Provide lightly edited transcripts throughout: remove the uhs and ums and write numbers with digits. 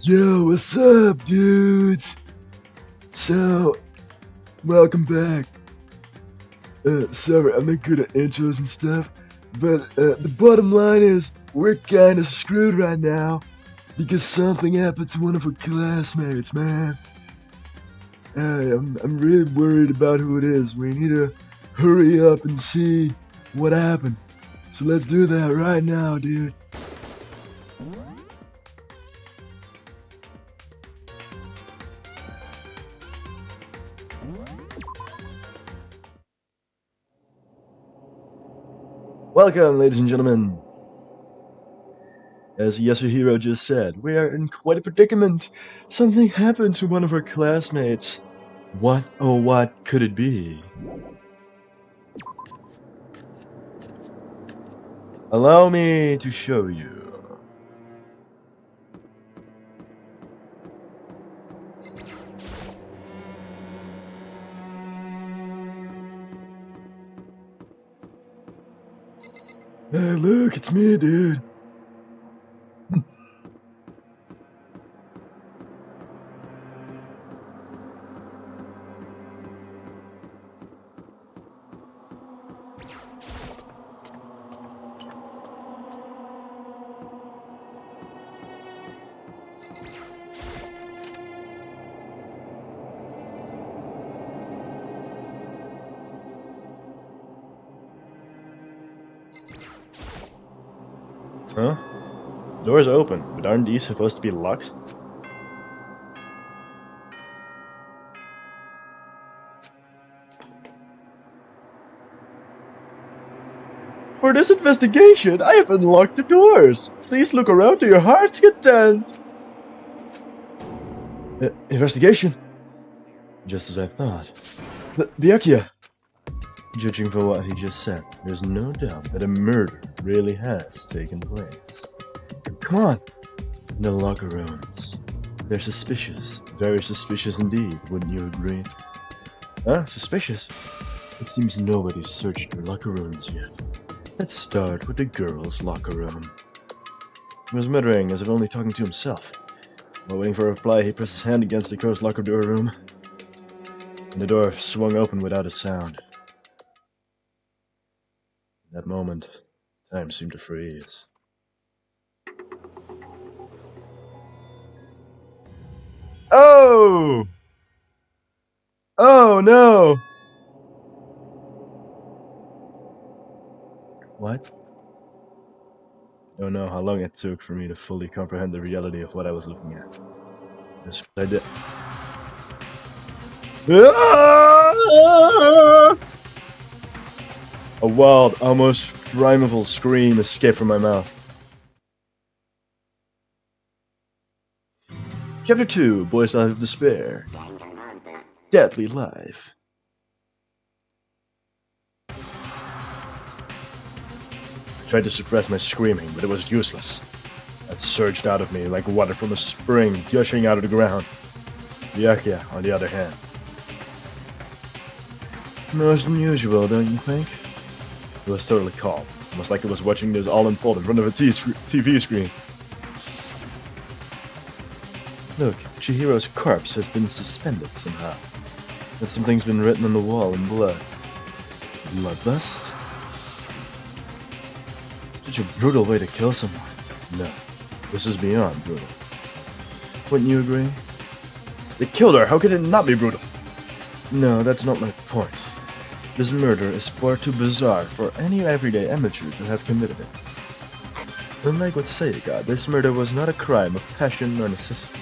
Yo, what's up, dudes? So, welcome back. Sorry, I'm not good at intros and stuff, but the bottom line is we're kinda screwed right now because something happened to one of our classmates, man. I'm really worried about who it is. We need to hurry up and see what happened. So let's do that right now, dude. Welcome, ladies and gentlemen. As Yasuhiro just said, we are in quite a predicament. Something happened to one of our classmates. What, oh what could it be? Allow me to show you. Hey, look, it's me, dude. Huh? Door's open, but aren't these supposed to be locked? For this investigation, I have unlocked the doors. Please look around to your heart's content. Investigation? Just as I thought. Byakuya! Judging from what he just said, there's no doubt that a murder really has taken place. Come on! The locker rooms. They're suspicious. Very suspicious indeed, wouldn't you agree? Huh? Suspicious? It seems nobody's searched the locker rooms yet. Let's start with the girls' locker room. He was muttering as if only talking to himself. While waiting for a reply, he pressed his hand against the girls' locker door room, and the door swung open without a sound. In that moment, time seemed to freeze. Oh! Oh no! What? I don't know how long it took for me to fully comprehend the reality of what I was looking at. That's what I did. A wild, almost primeval scream escaped from my mouth. Chapter 2, Boy's Life of Despair. Deadly Life. I tried to suppress my screaming, but it was useless. It surged out of me like water from a spring gushing out of the ground. Byakuya, on the other hand. Most unusual, don't you think? It was totally calm, almost like it was watching this all unfold in front of a TV screen. Look, Chihiro's corpse has been suspended somehow. And something's been written on the wall in blood. Bloodlust? Such a brutal way to kill someone. No, this is beyond brutal. Wouldn't you agree? They killed her, how could it not be brutal? No, that's not my point. This murder is far too bizarre for any everyday amateur to have committed it. Unlike what Seiga, this murder was not a crime of passion or necessity.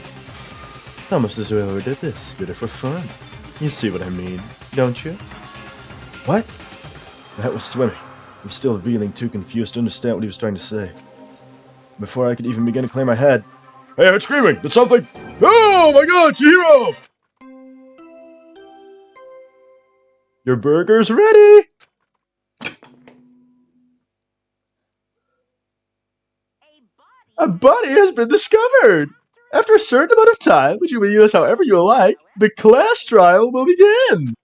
Almost as whoever did this did it for fun. You see what I mean, don't you? What? That was swimming. I'm still feeling too confused to understand what he was trying to say. Before I could even begin to clear my head, hey, I heard screaming! Did something? Oh my god, Chihiro! Your burger's ready! A body has been discovered! After a certain amount of time, which you may use however you like, the class trial will begin!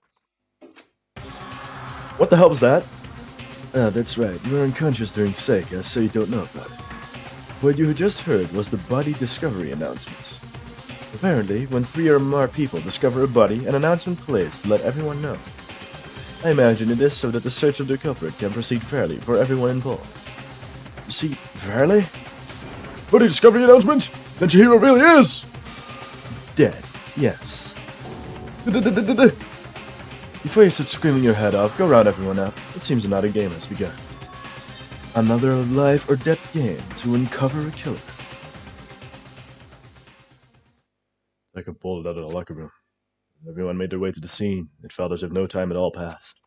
What the hell was that? Ah, that's right. You were unconscious during Seiga, so you don't know about it. What you had just heard was the body discovery announcement. Apparently, when 3 or more people discover a body, an announcement plays to let everyone know. I imagine it is so that the search of the culprit can proceed fairly for everyone involved. You see, fairly? Body discovery announcement? Then Chihiro really is! Dead, yes. Before you start screaming your head off, go round everyone up. It seems another game has begun. Another life or death game to uncover a killer. Like a bullet out of the locker room. Everyone made their way to the scene. It felt as if no time at all passed.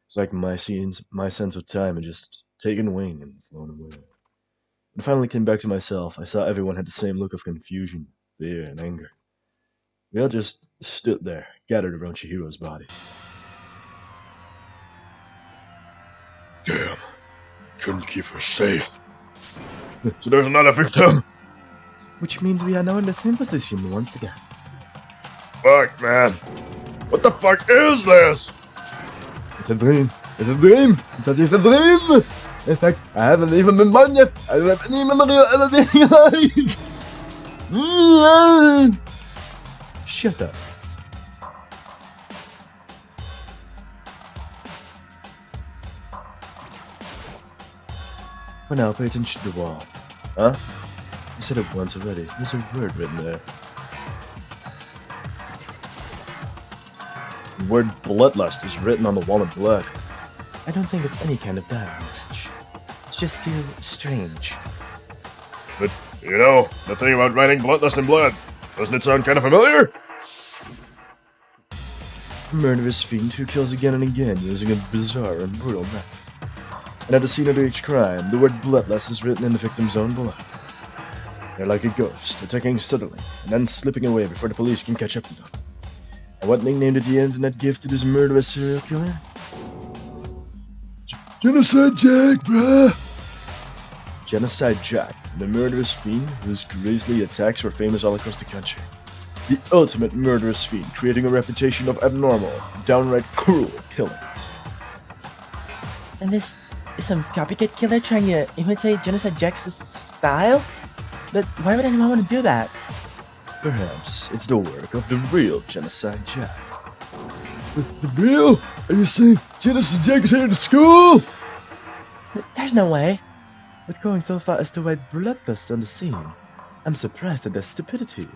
It's like my sense of time had just taken wing and flown away. When I finally came back to myself, I saw everyone had the same look of confusion, fear, and anger. We all just stood there, gathered around Chihiro's body. Damn. Couldn't keep her safe. So there's another victim? Which means we are now in the same position once again. Fuck, man. What the fuck is this? It's a dream. It's a dream. It's a dream. In fact, I haven't even been born yet. I don't have any memory of anything alive. Shut up. For now, pay attention to the wall. Huh? I said it once already. There's a word written there. The word bloodlust is written on the wall in blood. I don't think it's any kind of dire message. It's just too strange. But, you know, the thing about writing bloodlust in blood, doesn't it sound kind of familiar? A murderous fiend who kills again and again using a bizarre and brutal method. And at the scene of each crime, the word bloodlust is written in the victim's own blood. They're like a ghost, attacking suddenly, and then slipping away before the police can catch up to them. And what nickname did the internet give to this murderous serial killer? Genocide Jack, bruh! Genocide Jack, the murderous fiend whose grisly attacks were famous all across the country. The ultimate murderous fiend, creating a reputation of abnormal, downright cruel killings. And this is some copycat killer trying to imitate Genocide Jack's style? But why would anyone want to do that? Perhaps it's the work of the real Genocide Jack. The real? Are you saying Genocide Jack is here to school? There's no way. With going so far as to write bloodlust on the scene, I'm surprised at their stupidity.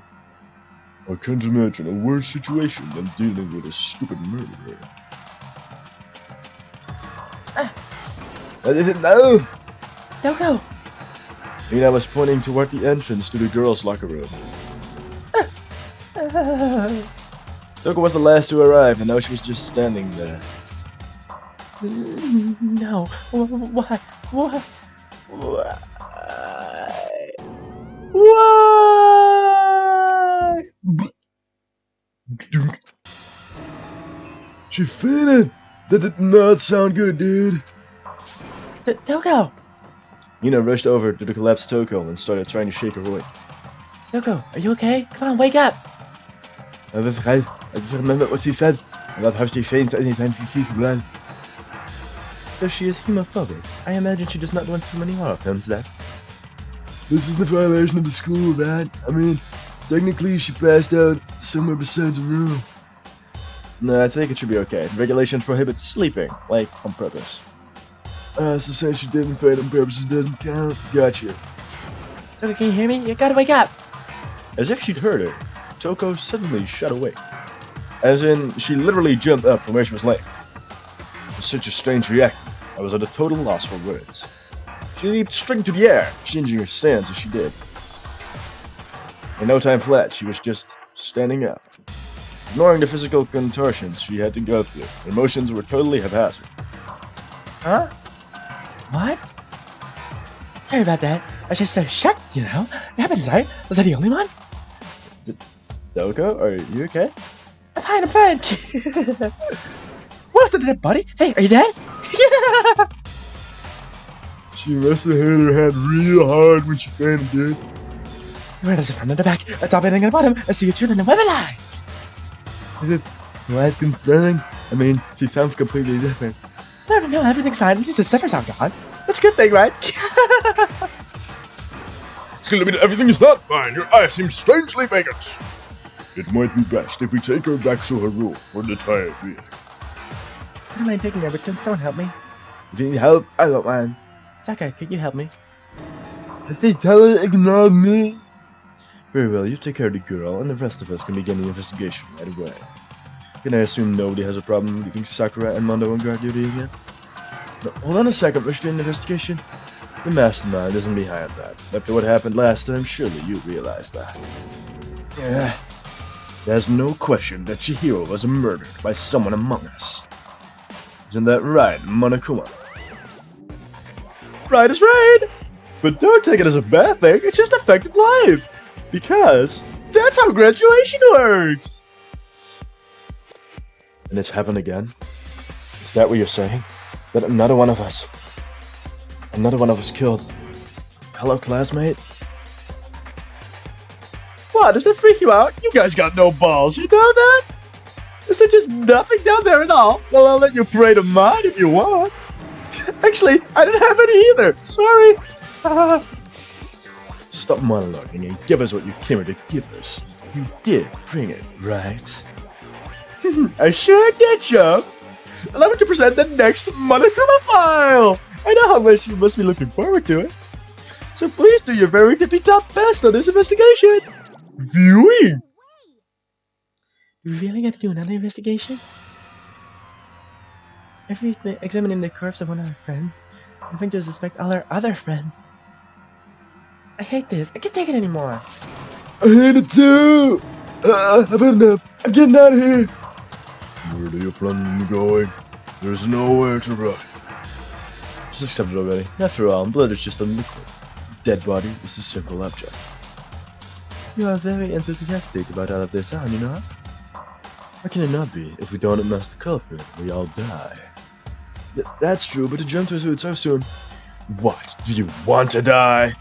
I can't imagine a worse situation than dealing with a stupid murderer. What is it now? Doko! Mina was pointing toward the entrance to the girls' locker room. Toko was the last to arrive, and now she was just standing there. No. Why? Why? She fainted! That did not sound good, dude. Doko! Nina rushed over to the collapsed Toko and started trying to shake her awake. Doko, are you okay? Come on, wake up! I'm afraid. I just remember what she said about how she faints anytime she sees blood. So she is hemophobic. I imagine she does not want too many horror films then. This is the violation of the school, right? I mean, technically she passed out somewhere besides the room. No, I think it should be okay. Regulation prohibits sleeping, like on purpose. So saying she didn't faint on purpose doesn't count. Gotcha. Doko, can you hear me? You gotta wake up! As if she'd heard her, Toko suddenly shut awake. As in, she literally jumped up from where she was laying. It was such a strange reaction, I was at a total loss for words. She leaped straight into the air, changing her stance as she did. In no time flat, she was just standing up. Ignoring the physical contortions she had to go through, her emotions were totally haphazard. Huh? What? Sorry about that. I was just so shocked, you know? It happens, right? Was I the only one? Doko, are you okay? I'm fine. What's the dead body? Hey, are you dead? Yeah! She must have hit her head real hard when she fainted, dude. Where does it front and the back? A top ending and a bottom. I see a truth in the weapon eyes. Is it quite concerning? I mean, she sounds completely different. No, everything's fine. Just the stutters aren't gone. That's a good thing, right? telling me that everything is not fine. Your eyes seem strangely vacant. It might be best if we take her back to her room for the time being. What am I taking her? But can someone help me? If you need help, I don't mind. Taka, could you help me? I think tell her ignore me. Very well, you take care of the girl, and the rest of us can begin the investigation right away. Can I assume nobody has a problem leaving Sakura and Mondo on guard duty again? No, hold on a second, we're still in investigation. The mastermind isn't behind that. After what happened last time, surely you realize that. Yeah. There's no question that Chihiro was murdered by someone among us. Isn't that right, Monokuma? Right is right! But don't take it as a bad thing, it's just a fact of life! Because that's how graduation works! And it's happened again? Is that what you're saying? That another one of us killed? Hello, classmate? What, does that freak you out? You guys got no balls, you know that? Is there just nothing down there at all? Well, I'll let you pray to mine if you want. Actually, I didn't have any either. Sorry. Stop monologuing and give us what you came here to give us. You did bring it, right? I sure did, Joe. Allow me to present the next Monokuma file. I know how much you must be looking forward to it. So please do your very tippy-top best on this investigation. Viewing. You really got to do another investigation? Everything examining the corpse of one of our friends, having to suspect all our other friends. I hate this. I can't take it anymore. I hate it too. I've had enough. I'm getting out of here. Where do you plan on going? There's nowhere to run. Just accept it already. After all, blood is just a liquid. Dead body is a simple object. You are very enthusiastic about all of this, aren't you not? How can it not be? If we don't unmask the culprit, we all die. That's true, but to jump to his suit so soon... What? Do you want to die?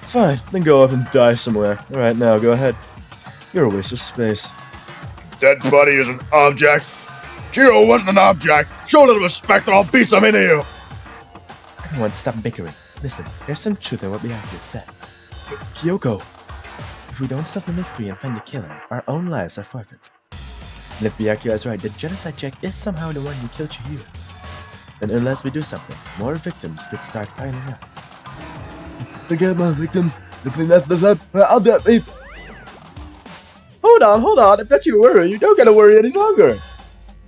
Fine, then go off and die somewhere. Alright, now go ahead. You're a waste of space. Dead body is an object? Chihiro wasn't an object! Show a little respect or I'll beat some into you! Everyone, stop bickering. Listen, there's some truth in what Byakuya said. Kyoko. If we don't solve the mystery and find the killer, our own lives are forfeit. And if Byakuya is right, the genocide check is somehow the one who killed Chihiro. And unless we do something, more victims could start piling up. Forget my victims. If we mess this up, I'll do it. Hold on. If that's your worry, you don't gotta worry any longer.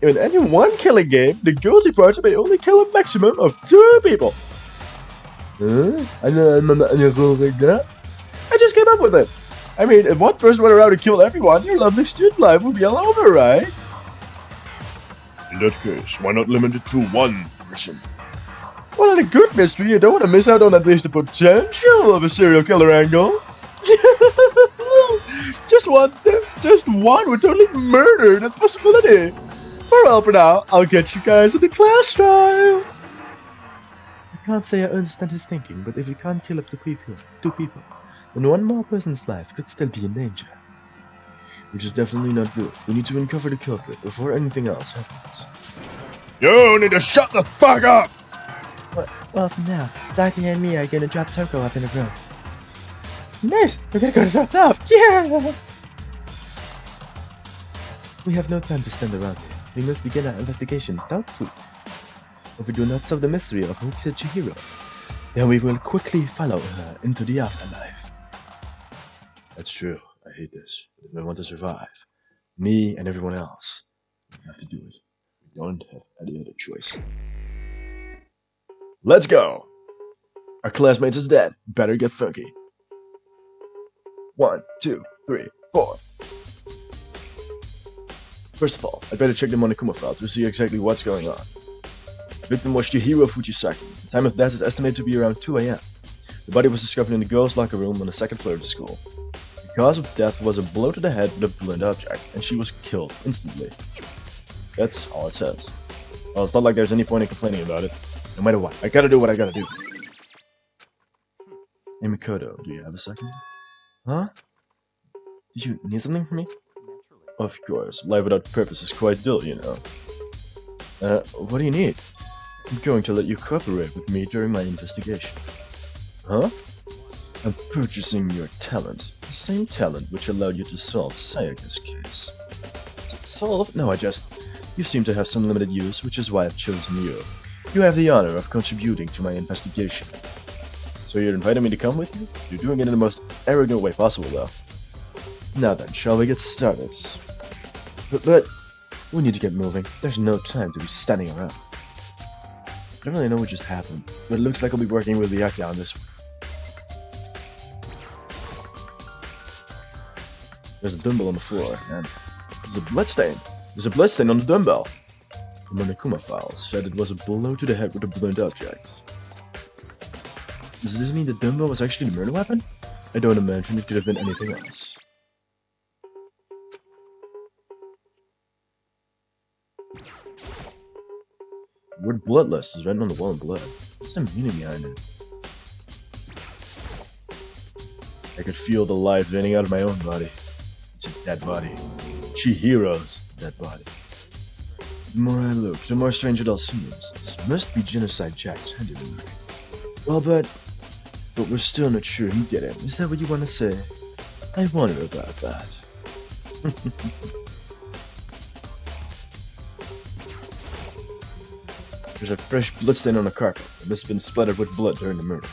In any one killing game, the guilty party may only kill a maximum of 2 people. Huh? I just came up with it. I mean, if one person went around and killed everyone, your lovely student life would be all over, right? In that case, why not limit it to 1 person? Well, in a good mystery, you don't want to miss out on at least the potential of a serial killer angle. Just one would totally murder that possibility. Well, for now, I'll get you guys in the class trial. I can't say I understand his thinking, but if we can't kill up to two people, then one more person's life could still be in danger. Which is definitely not good. We need to uncover the culprit before anything else happens. You need to shut the fuck up! Well, for now, Zaki and me are gonna drop Toko off in a room. Nice! We're gonna go to drop off! Yeah! We have no time to stand around here. We must begin our investigation, don't we? If we do not solve the mystery of who killed Chihiro, then we will quickly follow her into the afterlife. That's true. I hate this. But if I want to survive, me and everyone else, we have to do it. We don't have any other choice. Let's go! Our classmates is dead. Better get funky. 1, 2, 3, 4. First of all, I'd better check the Monokuma file to see exactly what's going on. Victim was Chihiro Fujisaki. The time of death is estimated to be around 2 AM. The body was discovered in the girls' locker room on the 2nd floor of the school. The cause of death was a blow to the head with a blunt object, and she was killed instantly. That's all it says. Well, it's not like there's any point in complaining about it. No matter what, I gotta do what I gotta do. Hey Mikoto, do you have a second? Huh? Did you need something from me? Of course, life without purpose is quite dull, you know. What do you need? I'm going to let you cooperate with me during my investigation. Huh? I'm purchasing your talent. The same talent which allowed you to solve Sayaka's case. Solve? No, You seem to have some limited use, which is why I've chosen you. You have the honor of contributing to my investigation. So you're inviting me to come with you? You're doing it in the most arrogant way possible, though. Now then, shall we get started? But we need to get moving. There's no time to be standing around. I don't really know what just happened, but it looks like I'll be working with Miyake on this one. There's a dumbbell on the floor, and there's a bloodstain. There's a bloodstain on the dumbbell. The Monokuma file said it was a blow to the head with a blunt object. Does this mean the dumbbell was actually the murder weapon? I don't imagine it could have been anything else. The word bloodless is written on the wall in blood. What's the meaning behind it? I could feel the life draining out of my own body. It's a dead body. Chihiro's dead body. The more I look, the more strange it all seems. This must be Genocide Jack's handiwork. Well, but we're still not sure he did it. Is that what you want to say? I wonder about that. There's a fresh bloodstain on the carpet. It must have been splattered with blood during the murder.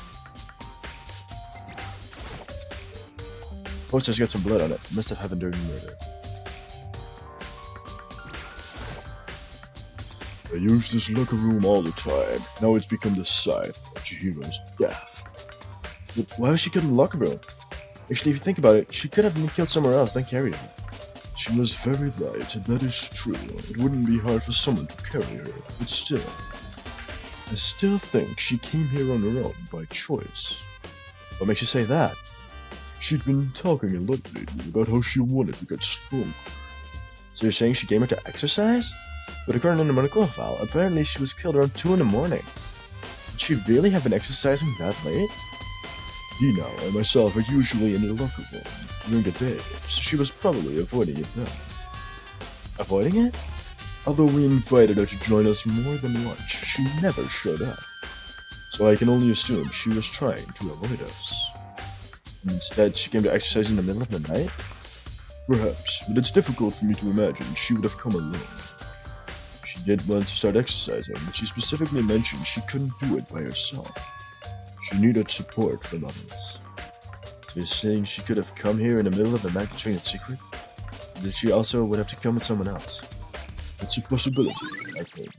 Poster's got some blood on it. It must have happened during the murder. I use this locker room all the time. Now it's become the site of Chihiro's death. But why was she killed in the locker room? Actually, if you think about it, she could have been killed somewhere else, then carried her. She was very light, that is true. It wouldn't be hard for someone to carry her, but still. I still think she came here on her own by choice. What makes you say that? She'd been talking a lot lately about how she wanted to get stronger. So you're saying she came here to exercise? But according to the Monokuma file, apparently she was killed around 2 in the morning. Would she really have been exercising that late? Hina and myself are usually in the locker room during the day, so she was probably avoiding it then. Avoiding it? Although we invited her to join us more than once, she never showed up. So I can only assume she was trying to avoid us. Instead, she came to exercise in the middle of the night? Perhaps, but it's difficult for me to imagine she would have come alone. She did want to start exercising, but she specifically mentioned she couldn't do it by herself. She needed support from others. So you're saying she could have come here in the middle of the night to train in secret? Or that she also would have to come with someone else? It's a possibility, I think.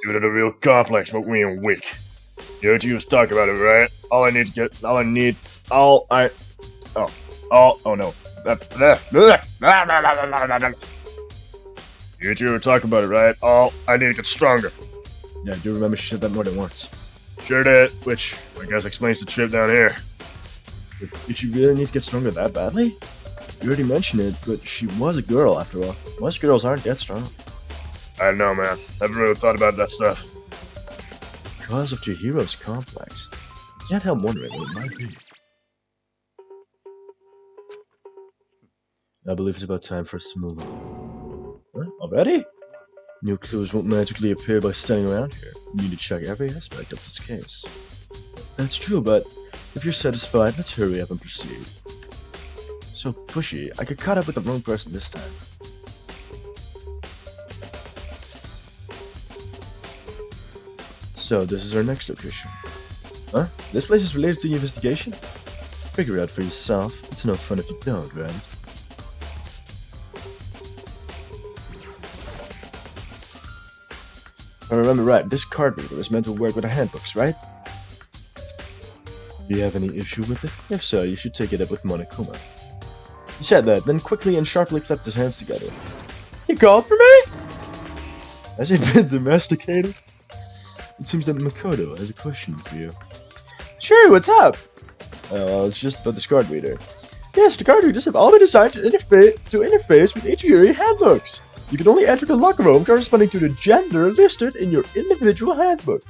Due to the real conflicts between weak. You heard you talk about it, right? Oh no. You two talk about it, right? Oh, I need to get stronger. Yeah, I do remember she said that more than once. Sure did, which I guess explains the trip down here. But did she really need to get stronger that badly? You already mentioned it, but she was a girl after all. Most girls aren't that strong. I don't know, man. Haven't really thought about that stuff. Because of Chihiro's complex, I can't help wondering what it might be. I believe it's about time for us to move on. Huh? Already? New clues won't magically appear by standing around here. You need to check every aspect of this case. That's true, but if you're satisfied, let's hurry up and proceed. So pushy, I got caught up with the wrong person this time. So, this is our next location. Huh? This place is related to the investigation? Figure it out for yourself. It's no fun if you don't, right? If I remember right, this card reader is meant to work with the handbooks, right? Do you have any issue with it? If so, you should take it up with Monokuma. He said that, then quickly and sharply clapped his hands together. You called for me? Has he been domesticated? It seems that Makoto has a question for you. Sure, what's up? Well, it's just about this card reader. Yes, the card readers have all been designed to interface with each of your handbooks. You can only enter the locker room corresponding to the gender listed in your individual handbook.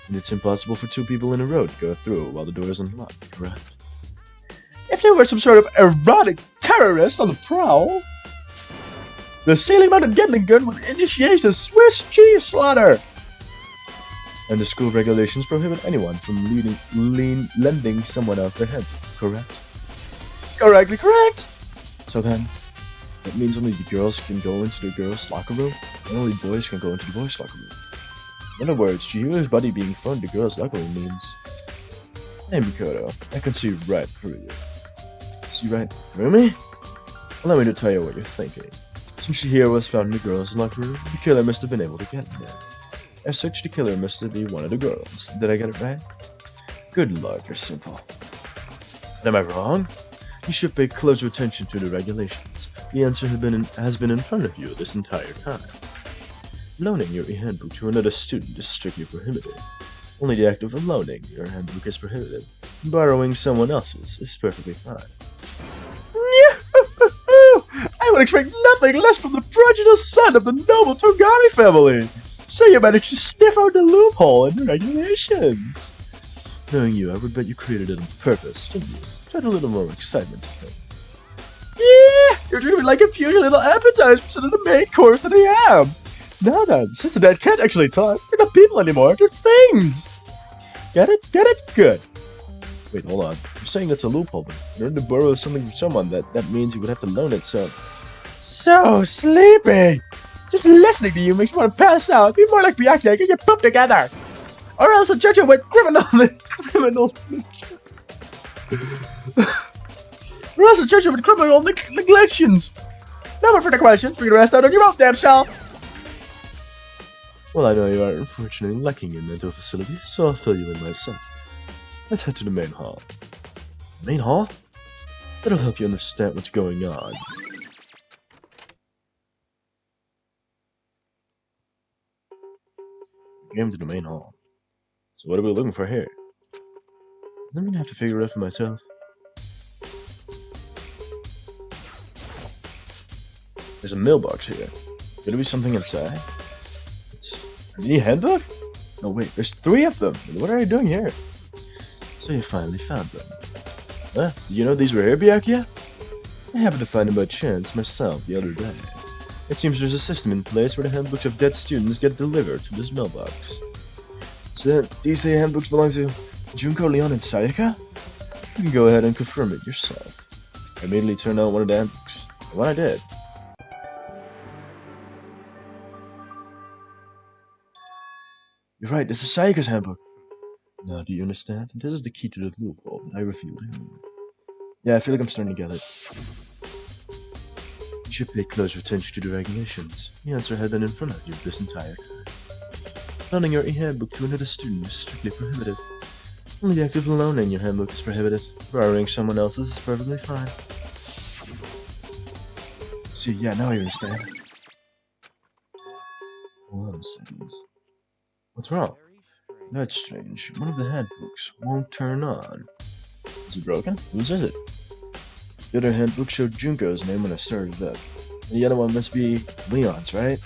And it's impossible for 2 people in a row to go through while the door is unlocked, correct? If there were some sort of erotic terrorist on the prowl, the ceiling-mounted Gatling gun would initiate a Swiss cheese slaughter. And the school regulations prohibit anyone from lending someone else their handbook, correct? Correctly correct! So then, that means only the girls can go into the girls' locker room, and only boys can go into the boys' locker room. In other words, Chihira's body being thrown in the girls' locker room means... Hey Mikoto, I can see right through you. See right through me? Allow me to tell you what you're thinking. Since Chihiro was found in the girls' locker room, the killer must have been able to get in there. As such, the killer must be one of the girls. Did I get it right? Good lord, you're simple. But am I wrong? You should pay closer attention to the regulations. The answer has been in front of you this entire time. Loaning your handbook to another student is strictly prohibited. Only the act of loaning your handbook is prohibited. Borrowing someone else's is perfectly fine. I would expect nothing less from the prejudiced son of the noble Togami family. So you managed to sniff out the loophole in the regulations. Knowing you, I would bet you created it on purpose, didn't you? To add a little more excitement to things. Yeah, you're treating me like a puny little appetizer instead of the main course that I am. Now then, since the dead can't actually talk, they're not people anymore, they're things. Get it? Get it? Good. Wait, hold on. You're saying that's a loophole, but in order to borrow something from someone, that means you would have to loan it, so... So sleepy. Just listening to you makes me want to pass out. Be more like Byakuya, get your poop together. Or else I'll judge you with criminal... or else I'll judge you with criminal neglections. No more further questions. Figure the rest out on your own damn self. Well, I know you are unfortunately lacking in mental facilities, so I'll fill you in myself. Let's head to the main hall. Main hall? That'll help you understand what's going on. We came to the main hall. So what are we looking for here? I'm gonna have to figure it out for myself. There's a mailbox here. Could there be something inside? A mini handbook? No, wait, there's 3 of them. What are you doing here? So you finally found them. Huh? You know these were here, Byakuya? I happened to find them by chance myself the other day. It seems there's a system in place where the handbooks of dead students get delivered to this mailbox. So these handbooks belong to Junko, Leon, and Sayaka? You can go ahead and confirm it yourself. I immediately turned out one of the handbooks. And what I did. You're right, this is Sayaka's handbook. Now, do you understand? This is the key to the loophole that I revealed earlier. Yeah, I feel like I'm starting to get it. You should pay closer attention to the regulations. The answer had been in front of you this entire time. Loaning your handbook to another student is strictly prohibited. Only the act of loaning your handbook is prohibited. Borrowing someone else's is perfectly fine. See, yeah, now I understand. Hold on a second. What's wrong? That's strange. One of the handbooks won't turn on. Is it broken? Whose is it? The other handbook showed Junko's name when I started it up. And the other one must be Leon's, right?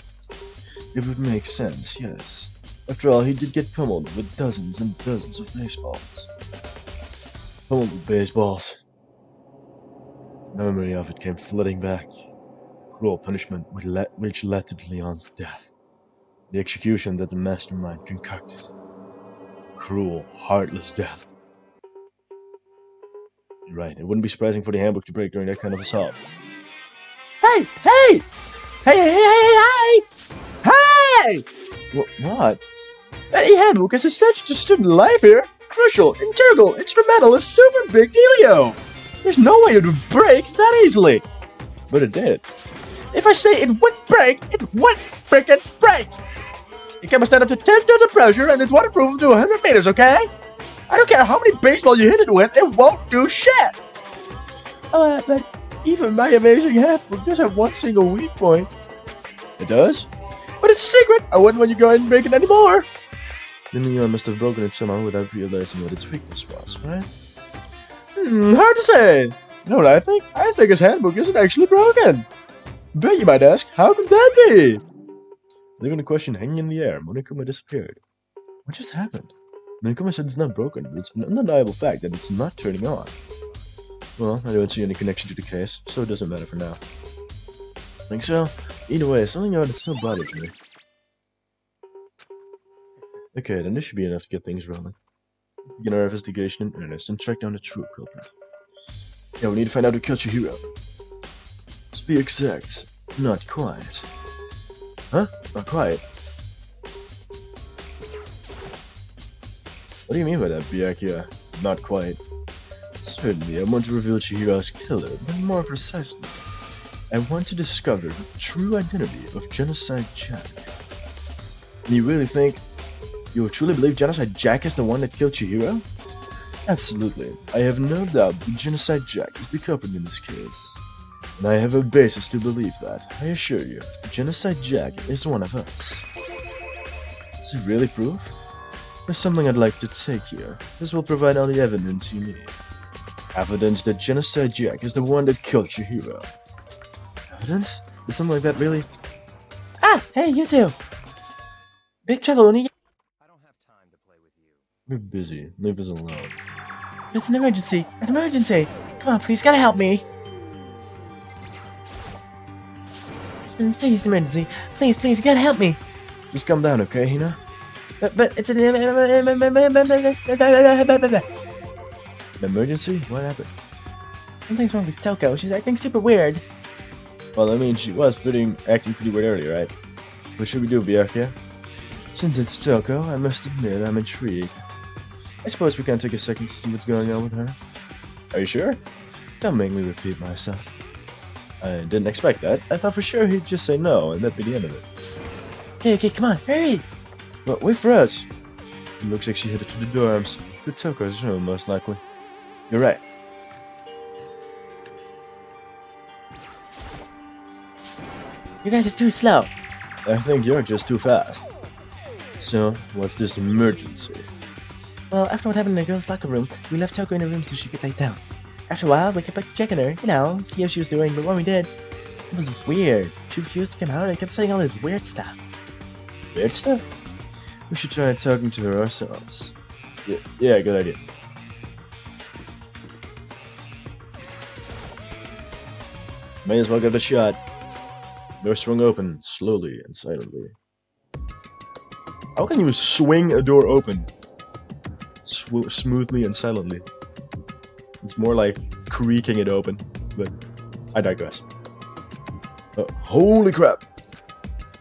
It would make sense, yes. After all, he did get pummeled with dozens and dozens of baseballs. Pummeled with baseballs. The memory of it came flooding back. Cruel punishment which led to Leon's death. The execution that the mastermind concocted. Cruel, heartless death. You're right, it wouldn't be surprising for the handbook to break during that kind of assault. Hey! Hey! Hey! Hey! Hey! Hey! Hey! What? That handbook is essential to student life here. Crucial, integral, instrumental, a super big dealio. There's no way it would break that easily. But it did. If I say it would break, it would frickin' break. It can stand up to 10 tons of pressure and it's waterproof to 100 meters, okay? I don't care how many baseballs you hit it with, it won't do shit. But even my amazing handbook does have one single weak point. It does? But it's a secret. I wouldn't want you to go ahead and break it anymore. Then Leon must have broken it somehow without realizing what its weakness was, right? Hard to say. You know what I think? I think his handbook isn't actually broken. Bet you might ask, how could that be? Leaving the question hanging in the air, Monokuma disappeared. What just happened? Monokuma said it's not broken, but it's an undeniable fact that it's not turning on. Well, I don't see any connection to the case, so it doesn't matter for now. Think so? Either way, something about it still bothers me. Okay, then this should be enough to get things rolling. Begin our investigation in earnest and track down the true culprit. Yeah, we need to find out who killed Chihiro. To be exact, not quiet. Huh? Not quiet? What do you mean by that, Byakuya? Not quite. Certainly, I want to reveal Chihiro's killer, but more precisely, I want to discover the true identity of Genocide Jack. And you really think you truly believe Genocide Jack is the one that killed Chihiro? Absolutely. I have no doubt that Genocide Jack is the culprit in this case. And I have a basis to believe that. I assure you, Genocide Jack is one of us. Is it really proof? There's something I'd like to take here. This will provide all the evidence you need. Evidence that Genocide Jack is the one that killed Chihiro. Evidence? Is something like that really? Ah, hey, you two! Big trouble, Uni. I don't have time to play with you. We're busy. Leave us alone. It's an emergency! An emergency! Come on, please, gotta help me! It's an serious emergency. Please, please, you gotta help me! Just calm down, okay, Hina? But it's an Emergency? What happened? Something's wrong with Toko. She's acting super weird. Well, I mean, she was acting pretty weird earlier, right? What should we do, Byakuya? Since it's Toko, I must admit I'm intrigued. I suppose we can take a second to see what's going on with her. Are you sure? Don't make me repeat myself. I didn't expect that. I thought for sure he'd just say no, and that'd be the end of it. Okay, come on, hurry! But wait for us! It looks like she headed to the dorms. To Toko's room, most likely. You're right. You guys are too slow. I think you're just too fast. So, what's this emergency? Well, after what happened in the girls' locker room, we left Toko in her room so she could lay down. After a while, we kept checking her, see how she was doing, but when we did, it was weird. She refused to come out and kept saying all this weird stuff. Weird stuff? We should try talking to her ourselves. Yeah, good idea. May as well give it a shot. Door swung open, slowly and silently. How can you swing a door open? Smoothly and silently. It's more like creaking it open, but I digress. Holy crap!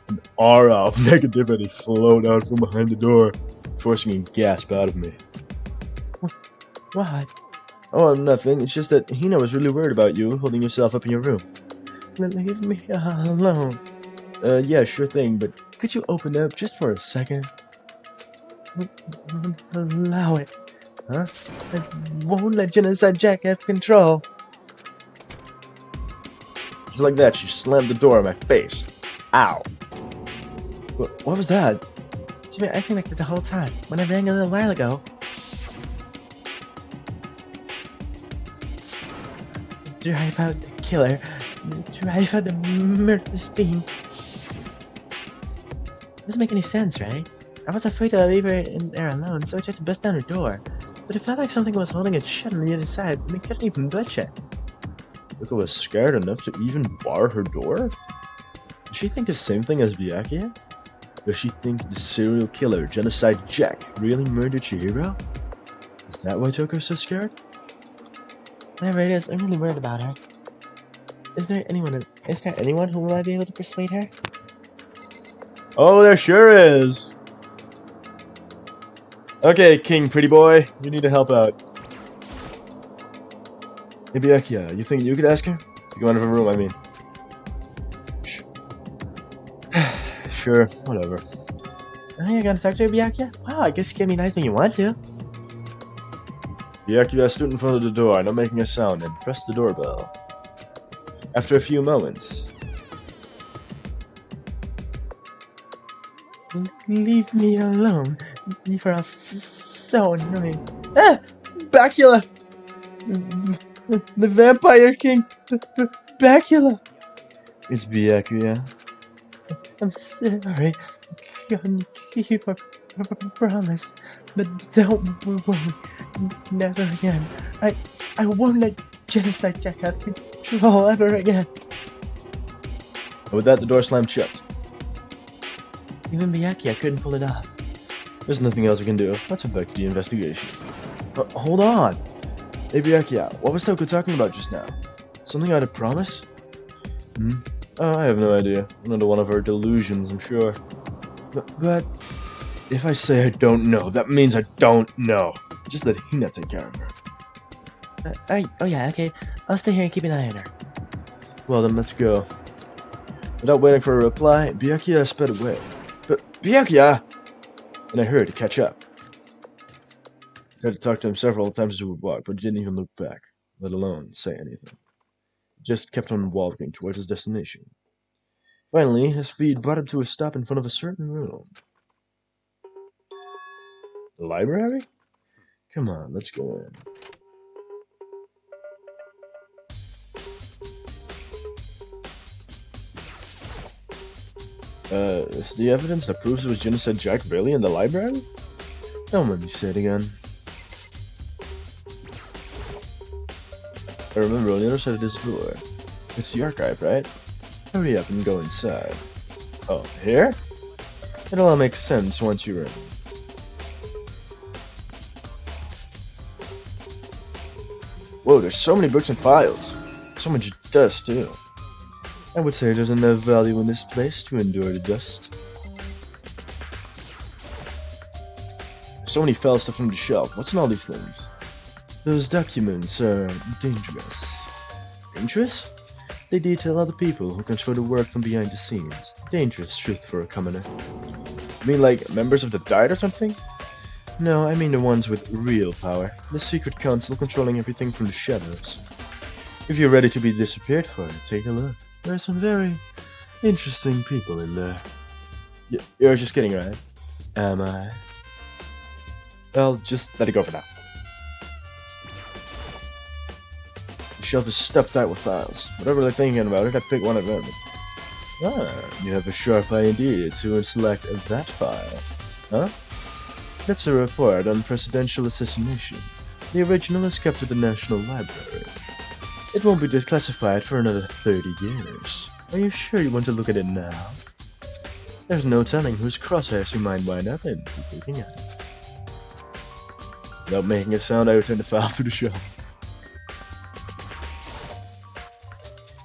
An aura of negativity flowed out from behind the door, forcing a gasp out of me. What? Oh, nothing. It's just that Hina was really worried about you holding yourself up in your room. Leave me alone. Yeah, sure thing, but could you open up just for a second? Allow it. Huh? I won't let Genocide Jack have control. Just like that, she slammed the door in my face. Ow. What was that? She's been acting like that the whole time. When I rang a little while ago. Drive out the killer. Drive out the murderous fiend. Doesn't make any sense, right? I was afraid to leave her in there alone, so I tried to bust down her door. But it felt like something was holding it shut on the other side, and it couldn't even budge it. Yuko was scared enough to even bar her door? Does she think the same thing as Byakuya? Does she think the serial killer, Genocide Jack, really murdered Chihiro? Is that why Toko's so scared? Whatever it is, I'm really worried about her. Is there anyone who will I be able to persuade her? Oh, there sure is! Okay, King Pretty Boy, you need to help out. Hey, Byakuya, you think you could ask her? To go out of her room, I mean. Sure, whatever. Oh, you're gonna talk to her, Byakuya? Wow, I guess you can be nice when you want to. Byakuya stood in front of the door, not making a sound, and pressed the doorbell. After a few moments... Leave me alone. You are all so annoying. Ah! Bacula! The Vampire King! Bacula! It's Byakuya. I'm sorry. I couldn't keep a promise. But don't worry. Never again. I won't let Genocide Jack have control ever again. And with that, the door slammed shut. Even Byakuya couldn't pull it off. There's nothing else I can do. Let's head back to the investigation. Hold on! Hey, Byakuya, what was Toko talking about just now? Something out of promise? Oh, I have no idea. Another one of her delusions, I'm sure. But if I say I don't know, that means I don't know. Just let Hina take care of her. Oh yeah, okay. I'll stay here and keep an eye on her. Well then, let's go. Without waiting for a reply, Byakuya sped away. But Byakuya! And I hurried to catch up. I had to talk to him several times as we would walk, but he didn't even look back, let alone say anything. He just kept on walking towards his destination. Finally, his feet brought him to a stop in front of a certain room. The library? Come on, let's go in. Is the evidence that proves it was Genocide Jack really in the library? Don't let me say it again. I remember on the other side of this door. It's the archive, right? Hurry up and go inside. Oh, here? It'll all make sense once you're in. Whoa, there's so many books and files. So much dust, too. I would say there's enough value in this place to endure the dust. There's so many files stuff from the shelf. What's in all these things? Those documents are dangerous. Dangerous? They detail other people who control the work from behind the scenes. Dangerous truth for a commoner. You mean like members of the Diet or something? No, I mean the ones with real power. The secret council controlling everything from the shadows. If you're ready to be disappeared for, take a look. There are some very interesting people in there. You're just kidding, right? Am I? Well, just let it go for now. The shelf is stuffed out with files. Whatever they're thinking about it, I pick one at random. Ah, you have a sharp eye indeed to select that file. Huh? That's a report on presidential assassination. The original is kept at the National Library. It won't be declassified for another 30 years. Are you sure you want to look at it now? There's no telling whose crosshairs you might wind up in looking at it. Without making a sound, I return the file to the shelf.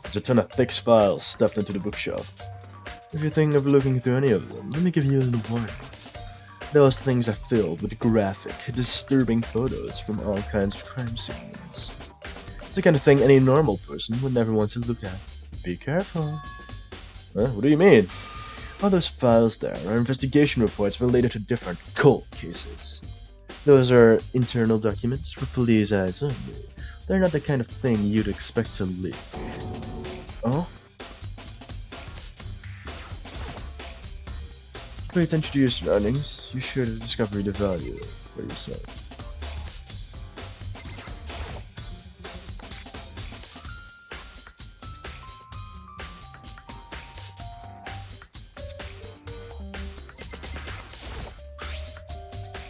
There's a ton of thick files stuffed into the bookshelf. If you're thinking of looking through any of them, let me give you a little warning. Those things are filled with graphic, disturbing photos from all kinds of crime scenes. It's the kind of thing any normal person would never want to look at. Be careful. Huh? What do you mean? All those files there are investigation reports related to different cold cases. Those are internal documents for police eyes only. They're not the kind of thing you'd expect to leak. Oh? Pay attention to your surroundings. You're sure to discover the value for yourself.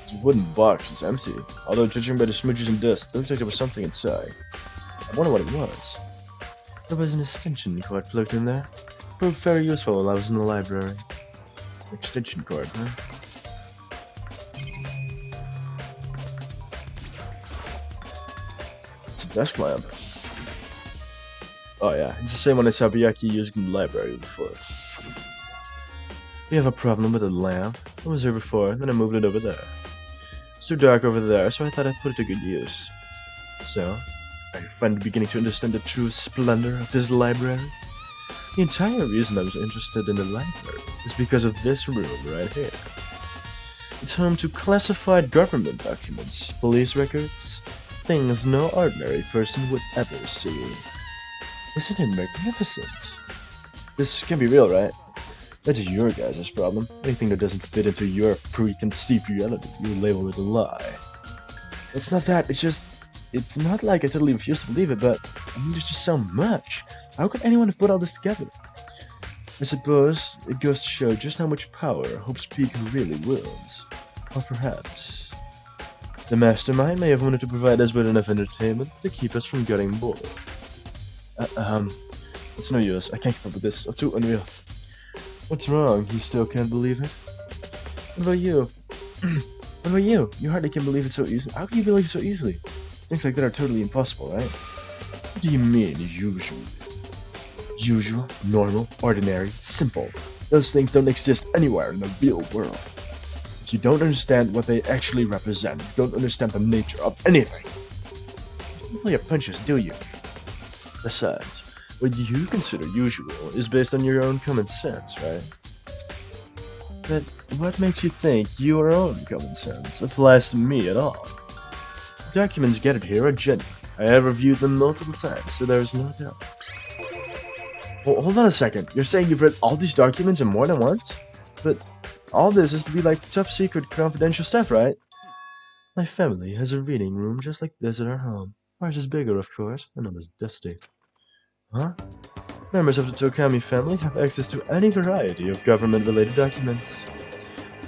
The wooden box is empty, although judging by the smudges and dust, it looks like there was something inside. I wonder what it was. There was an extension cord plugged in there. Proved very useful while I was in the library. Extension cord, huh? It's a desk lamp. Oh yeah, it's the same one I saw Byakuya using in the library before. We have a problem with the lamp. It was here before, then I moved it over there. It's too dark over there, so I thought I'd put it to good use. So, are you finally beginning to understand the true splendor of this library? The entire reason I was interested in the library is because of this room right here. It's home to classified government documents, police records, things no ordinary person would ever see. Isn't it magnificent? This can be real, right? That is your guys' problem. Anything that doesn't fit into your preconceived reality, you label it a lie. It's not that, it's not like I totally refuse to believe it, but I mean, there's just so much. How could anyone have put all this together? I suppose it goes to show just how much power Hope's Peak really wields. Or perhaps the mastermind may have wanted to provide us with enough entertainment to keep us from getting bored. It's no use. I can't keep up with this. It's too unreal. What's wrong? You still can't believe it? What about you? What about you? You hardly can believe it so easily. How can you believe it so easily? Things like that are totally impossible, right? What do you mean, usual? Usual, normal, ordinary, simple. Those things don't exist anywhere in the real world. If you don't understand what they actually represent, you don't understand the nature of anything. You don't pull your punches, do you? Besides, what you consider usual is based on your own common sense, right? But what makes you think your own common sense applies to me at all? The documents gathered here are genuine. I have reviewed them multiple times, so there is no doubt. Well, hold on a second. You're saying you've read all these documents and more than once? But all this is to be like top secret confidential stuff, right? My family has a reading room just like this at our home. Ours is bigger, of course, and not as dusty. Huh? Members of the Tokami family have access to any variety of government-related documents.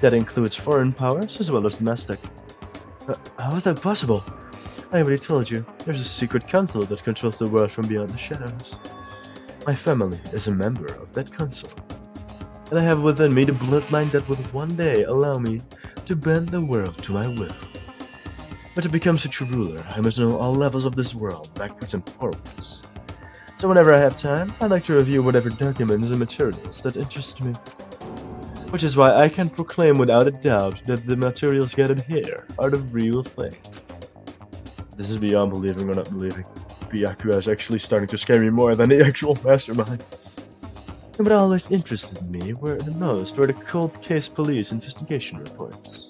That includes foreign powers as well as domestic. How is that possible? I already told you, there's a secret council that controls the world from beyond the shadows. My family is a member of that council, and I have within me the bloodline that would one day allow me to bend the world to my will. But to become such a ruler, I must know all levels of this world, backwards and forwards. So whenever I have time, I like to review whatever documents and materials that interest me. Which is why I can proclaim without a doubt that the materials gathered here are the real thing. This is beyond believing or not believing. Byakuya is actually starting to scare me more than the actual mastermind. And what always interested me were the cold case police investigation reports.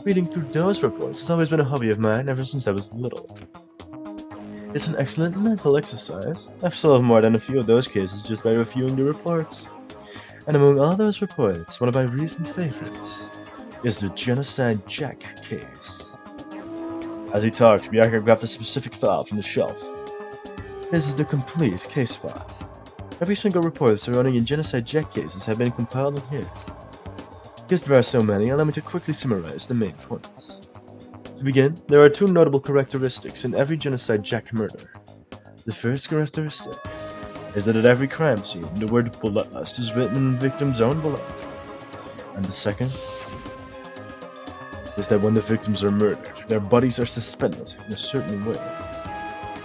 Reading through those reports has always been a hobby of mine ever since I was little. It's an excellent mental exercise. I've solved more than a few of those cases just by reviewing the reports. And among all those reports, one of my recent favorites is the Genocide Jack case. As he talked, Byakuya grabbed a specific file from the shelf. This is the complete case file. Every single report surrounding the Genocide Jack cases have been compiled in here. Because there are so many, allow me to quickly summarize the main points. To begin, there are two notable characteristics in every Genocide Jack murder. The first characteristic is that at every crime scene, the word bloodlust is written in the victim's own blood. And the second is that when the victims are murdered, their bodies are suspended in a certain way.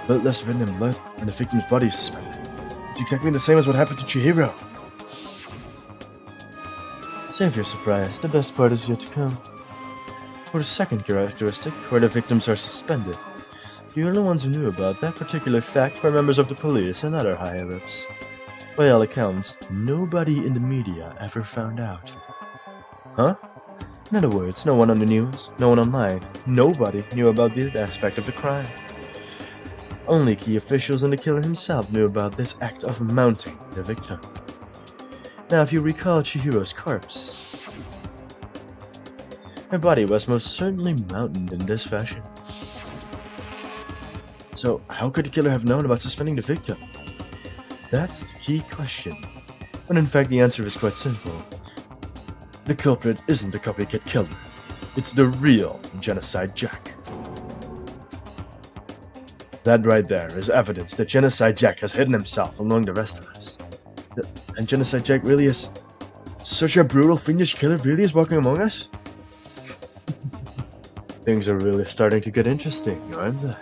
Bloodlust written in blood, and the victim's body is suspended. It's exactly the same as what happened to Chihiro. Save your surprise, the best part is yet to come. For the second characteristic, where the victims are suspended, the only ones who knew about that particular fact were members of the police and other higher-ups. By all accounts, nobody in the media ever found out. Huh? In other words, no one on the news, no one online, nobody knew about this aspect of the crime. Only key officials and the killer himself knew about this act of mounting the victim. Now, if you recall Chihiro's corpse, her body was most certainly mounted in this fashion. So, how could the killer have known about suspending the victim? That's the key question. When in fact the answer is quite simple. The culprit isn't the copycat killer. It's the real Genocide Jack. That right there is evidence that Genocide Jack has hidden himself among the rest of us. And Genocide Jack really is... Such a brutal, fiendish killer really is walking among us? Things are really starting to get interesting, aren't they?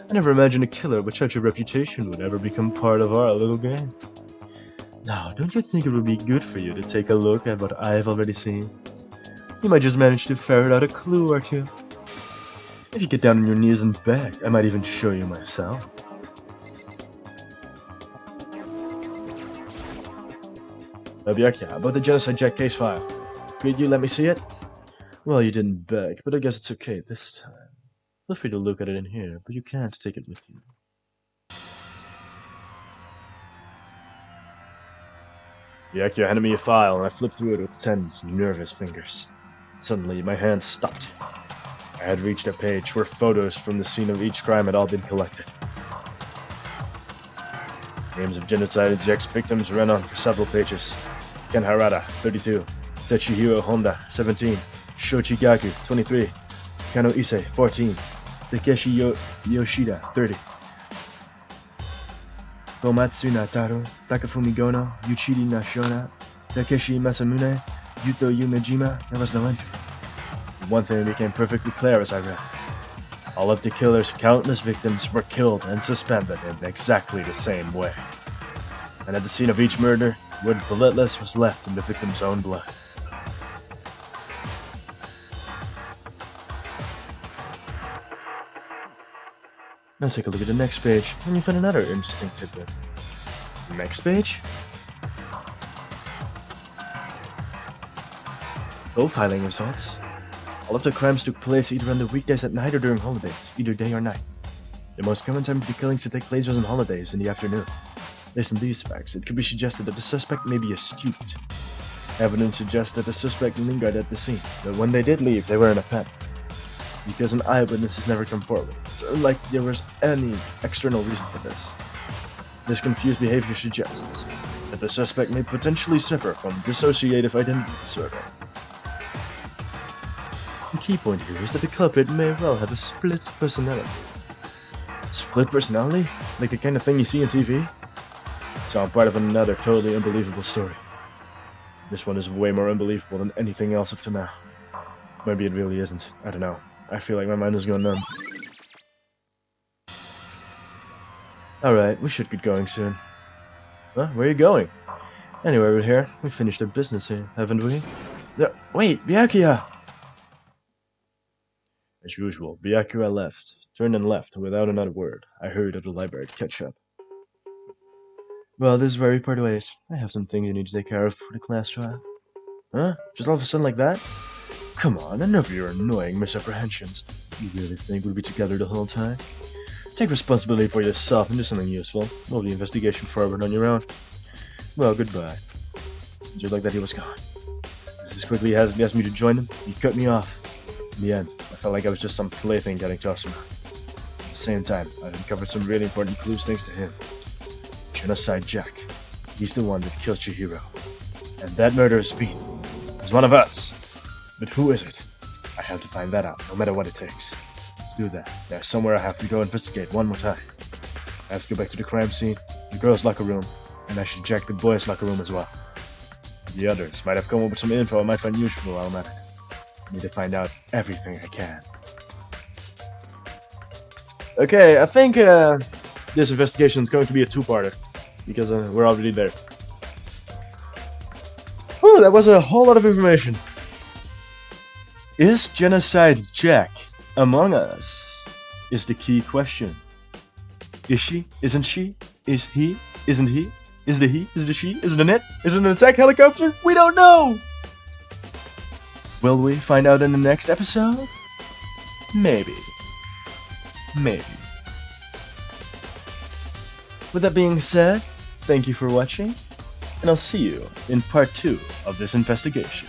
I never imagined a killer with such a reputation would ever become part of our little game. Now, don't you think it would be good for you to take a look at what I've already seen? You might just manage to ferret out a clue or two. If you get down on your knees and beg, I might even show you myself. Byakuya, about the Genocide Jack case file. Could you let me see it? Well, you didn't beg, but I guess it's okay this time. Feel free to look at it in here, but you can't take it with you. Byakuya handed me a file, and I flipped through it with tense, nervous fingers. Suddenly, my hand stopped. I had reached a page where photos from the scene of each crime had all been collected. Names of Genocide Jack's victims ran on for several pages. Ken Harada, 32. Tetsuhiro Honda, 17. Shoichi Gaku, 23. Kano Issei, 14. Takeshi Yoshida, 30. Komatsu Nataro, Takafumi Gono, Yuichiri Nashona, Takeshi Masamune, Yuto Yumejima. There was no entry. One thing became perfectly clear as I read. All of the killer's countless victims were killed and suspended in exactly the same way. And at the scene of each murder, word bloodless was left in the victim's own blood. Now take a look at the next page, and you find another interesting tidbit. Next page? Profiling results. All of the crimes took place either on the weekdays at night or during holidays, either day or night. The most common time for the killings to take place was on holidays in the afternoon. Based on these facts, it could be suggested that the suspect may be astute. Evidence suggests that the suspect lingered at the scene, but when they did leave, they were in a panic. Because an eyewitness has never come forward, it's unlikely there was any external reason for this. This confused behavior suggests that the suspect may potentially suffer from dissociative identity disorder. The key point here is that the culprit may well have a split personality. Split personality? Like the kind of thing you see on TV? So I'm part of another totally unbelievable story. This one is way more unbelievable than anything else up to now. Maybe it really isn't. I don't know. I feel like my mind is going numb. Alright, we should get going soon. Huh? Where are you going? Anyway, we're here. We finished our business here, haven't we? Wait, Byakuya! As usual, Byakuya left. Turned and left without another word. I hurried to the library to catch up. Well, this is where we part ways. I have some things I need to take care of for the class trial. Huh? Just all of a sudden like that? Come on, enough of your annoying misapprehensions. You really think we'll be together the whole time? Take responsibility for yourself and do something useful. Move the investigation forward on your own. Well, goodbye. Just like that, he was gone. Just as quickly as he asked me to join him, he cut me off. In the end, I felt like I was just some plaything getting tossed around. At the same time, I've uncovered some really important clues thanks to him. Genocide Jack. He's the one that killed Chihiro. And that Murderous Fiend is one of us. But who is it? I have to find that out, no matter what it takes. Let's do that. There's somewhere I have to go investigate one more time. I have to go back to the crime scene, the girls' locker room, and I should check the boys' locker room as well. The others might have come up with some info I might find useful while I'm at it. I need to find out everything I can. Okay, I think this investigation is going to be a two-parter, because we're already there. Whew, that was a whole lot of information. Is Genocide Jack among us? Is the key question. Is she? Isn't she? Is he? Isn't he? Is the he? Is the she? Is it an it? Is it an attack helicopter? We don't know! Will we find out in the next episode? Maybe. Maybe. With that being said, thank you for watching, and I'll see you in part 2 of this investigation.